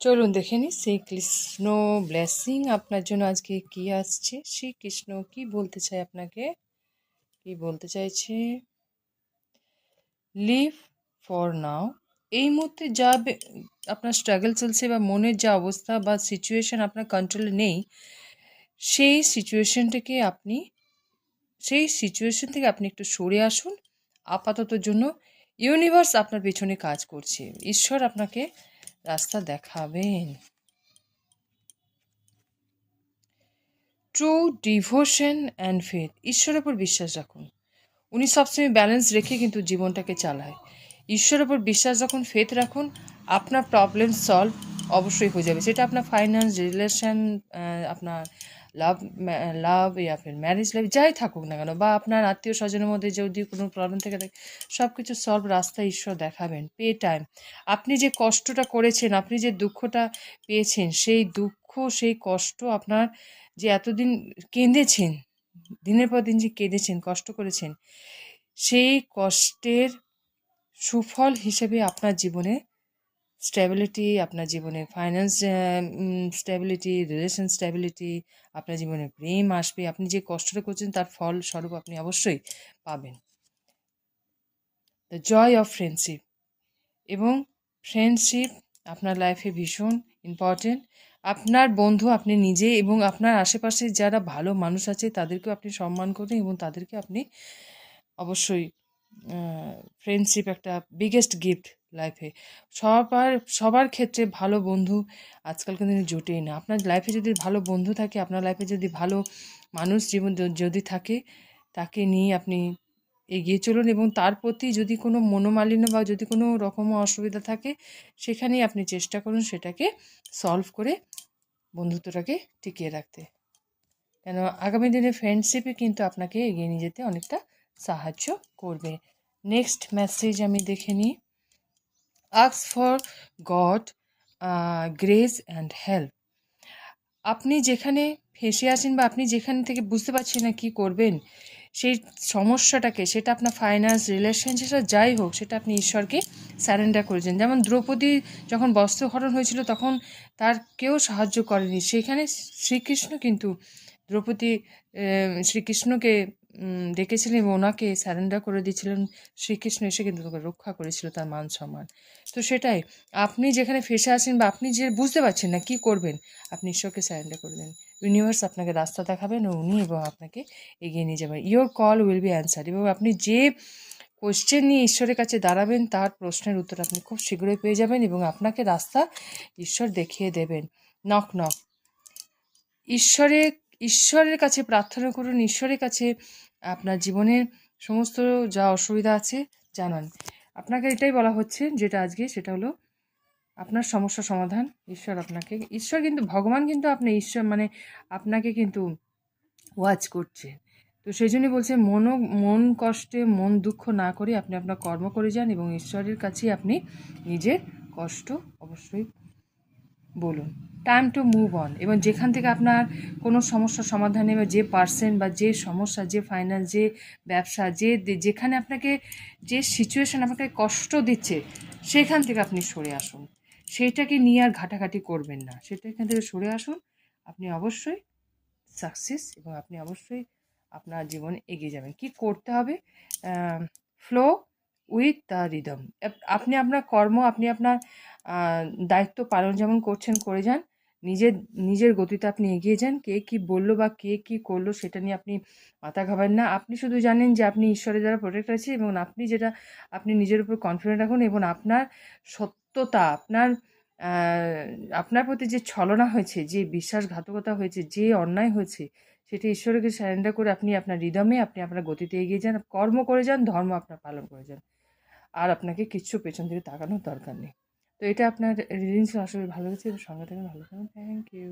চলুন দেখে নিই শ্রীকৃষ্ণ ব্লেসিং আপনার জন্য আজকে কি আসছে। শ্রীকৃষ্ণ কি বলতে চায় আপনাকে, কি বলতে চাইছে? Live for now. এই মুহূর্তে যা আপনার স্ট্রাগল চলছে বা মনের যা অবস্থা বা সিচুয়েশন আপনার কন্ট্রোলে নেই, সেই সিচুয়েশন থেকে আপনি একটু সরে আসুন। আপাতত জন্য ইউনিভার্স আপনার পেছনে কাজ করছে, ঈশ্বর আপনাকে রাস্তা দেখাবেন। ট্রু ডিভোশন অ্যান্ড ফেথ, ঈশ্বরের উপর বিশ্বাস রাখুন। উনি সবসময় ব্যালেন্স রেখে কিন্তু জীবনটাকে চালায়। ঈশ্বরের উপর বিশ্বাস রাখুন, ফেথ রাখুন, আপনার প্রবলেম সলভ অবশ্যই হয়ে যাবে। সেটা আপনার ফাইন্যান্স, রিলেশন, আপনার লাভ লাভ ফের ম্যারেজ লাইফ যাই থাকুক না কেন, বা আপনার আত্মীয় স্বজনের মধ্যে যদি কোনো প্রবলেম থেকে থাকে, সব কিছু সলভ রাস্তা ঈশ্বর দেখাবেন। পে টাইম, আপনি যে কষ্টটা করেছেন, আপনি যে দুঃখটা পেয়েছেন, সেই দুঃখ সেই কষ্ট আপনার যে এতদিন কেঁদেছেন, দিনের পর দিন যে কেঁদেছেন, কষ্ট করেছেন, সেই কষ্টের সুফল হিসেবে আপনার জীবনে স্টেবিলিটি, আপনার জীবনে ফাইন্যান্স স্টেবিলিটি, রিলেশন স্টেবিলিটি, আপনার জীবনে প্রেম আসবে। আপনি যে কষ্টটা করছেন তার ফল স্বরূপ আপনি অবশ্যই পাবেন। দ্য জয় অফ ফ্রেন্ডশিপ, এবং ফ্রেন্ডশিপ আপনার লাইফে ভীষণ ইম্পর্টেন্ট। আপনার বন্ধু আপনি নিজে, এবং আপনার আশেপাশে যারা ভালো মানুষ আছে তাদেরকেও আপনি সম্মান করুন, এবং তাদেরকে আপনি অবশ্যই ফ্রেন্ডশিপ একটা বিগেস্ট গিফট লাইফে। সবার ক্ষেত্রে ভালো বন্ধু আজকালকার দিনে জোটেই না। আপনার লাইফে যদি ভালো বন্ধু থাকে, আপনার লাইফে যদি ভালো মানুষ জীবন যদি থাকে, তাকে নিয়ে আপনি এগিয়ে চলুন, এবং তার প্রতি যদি কোনো মনোমালিন্য বা যদি কোনো রকম অসুবিধা থাকে, সেখানেই আপনি চেষ্টা করুন সেটাকে সলভ করে বন্ধুত্বটাকে টিকিয়ে রাখতে। কেন আগামী দিনে ফ্রেন্ডশিপে কিন্তু আপনাকে এগিয়ে নিয়ে যেতে অনেকটা সাহায্য করবে। নেক্সট মেসেজ আমি দেখে নিই। Ask for god grace and help. আপনি যেখানে ফেঁসে আছেন বা আপনি যেখান থেকে বুঝতে পারছেন না কী করবেন, সেই সমস্যাটাকে, সেটা আপনার ফাইন্যান্স, রিলেশন, সেটা যাই হোক, সেটা আপনি ঈশ্বরকে স্যারেন্ডার করেছেন। যেমন দ্রৌপদী যখন বস্ত্রহরণ হয়েছিল তখন তার কেউ সাহায্য করেনি, সেখানে শ্রীকৃষ্ণ কিন্তু শ্রীকৃষ্ণকে ডেকেছিলেন এবং ওনাকে স্যারেন্ডার করে দিয়েছিলেন। শ্রীকৃষ্ণ এসে কিন্তু তাকে রক্ষা করেছিল, তার মান সম্মান। তো সেটাই, আপনি যেখানে ফেঁসে আছেন বা আপনি যে বুঝতে পারছেন না কী করবেন, আপনি ঈশ্বরকে স্যারেন্ডার করে দেন। ইউনিভার্স আপনাকে রাস্তা দেখাবেন উনি, এবং আপনাকে এগিয়ে নিয়ে যাবেন। Your call will be answer, এবং আপনি যে কোয়েশ্চেন নিয়ে ঈশ্বরের কাছে দাঁড়াবেন তার প্রশ্নের উত্তর আপনি খুব শীঘ্রই পেয়ে যাবেন, এবং আপনাকে রাস্তা ঈশ্বর দেখিয়ে দেবেন। নক নক, ঈশ্বরের কাছে প্রার্থনা করুন, ঈশ্বরের কাছে আপনার জীবনের সমস্ত যা অসুবিধা আছে জানান। আপনাকে এটাই বলা হচ্ছে যেটা আজকে, সেটা হলো আপনার সমস্যা সমাধান ঈশ্বর কিন্তু ভগবান, কিন্তু আপনি ঈশ্বর মানে আপনাকে কিন্তু ওয়াচ করছে। তো সেই জন্যই বলছে মন কষ্টে, মন দুঃখ না করে আপনি আপনার কর্ম করে যান, এবং ঈশ্বরের কাছে আপনি নিজের কষ্ট অবশ্যই বলুন। টাইম টু মুভ অন, এবং যেখান থেকে আপনার কোনো সমস্যার সমাধানে বা যে পার্সন বা যে সমস্যা, যে ফাইন্যান্স, যে ব্যবসা, যেখানে আপনাকে যে সিচুয়েশান আপনাকে কষ্ট দিচ্ছে, সেখান থেকে আপনি সরে আসুন। সেইটাকে নিয়ে আর ঘাটাঘাটি করবেন না, এখান থেকে সরে আসুন। আপনি অবশ্যই সাকসেস, এবং আপনি অবশ্যই আপনার জীবনে এগিয়ে যাবেন। কি করতে হবে? Flow with the rhythm. আপনি আপনার কর্ম, আপনি আপনার দায়িত্ব পালন যেমন করছেন করে যান, নিজের গতিতে আপনি এগিয়ে যান। কে কী বললো বা কে কী করলো সেটা নিয়ে আপনি মাথা ঘামান না। আপনি শুধু জানেন যে আপনি ঈশ্বরের দ্বারা প্রোটেক্ট আছে, এবং আপনি নিজের উপর কনফিডেন্ট রাখুন, এবং আপনার সত্যতা, আপনার প্রতি যে ছলনা হয়েছে, যে বিশ্বাসঘাতকতা হয়েছে, যে অন্যায় হয়েছে, সেটা ঈশ্বরকে স্যারেন্ডার করে আপনি আপনার রিদমে, আপনি আপনার গতিতে এগিয়ে যান, কর্ম করে যান, ধর্ম আপনার পালন করে যান। আর আপনাকে কিচ্ছু পেছন থেকে তাকানোর দরকার নেই। তো এটা আপনার রিডিংস আসলে ভালো লেগেছে, সঙ্গে থেকে ভালো থাকুন। Thank you.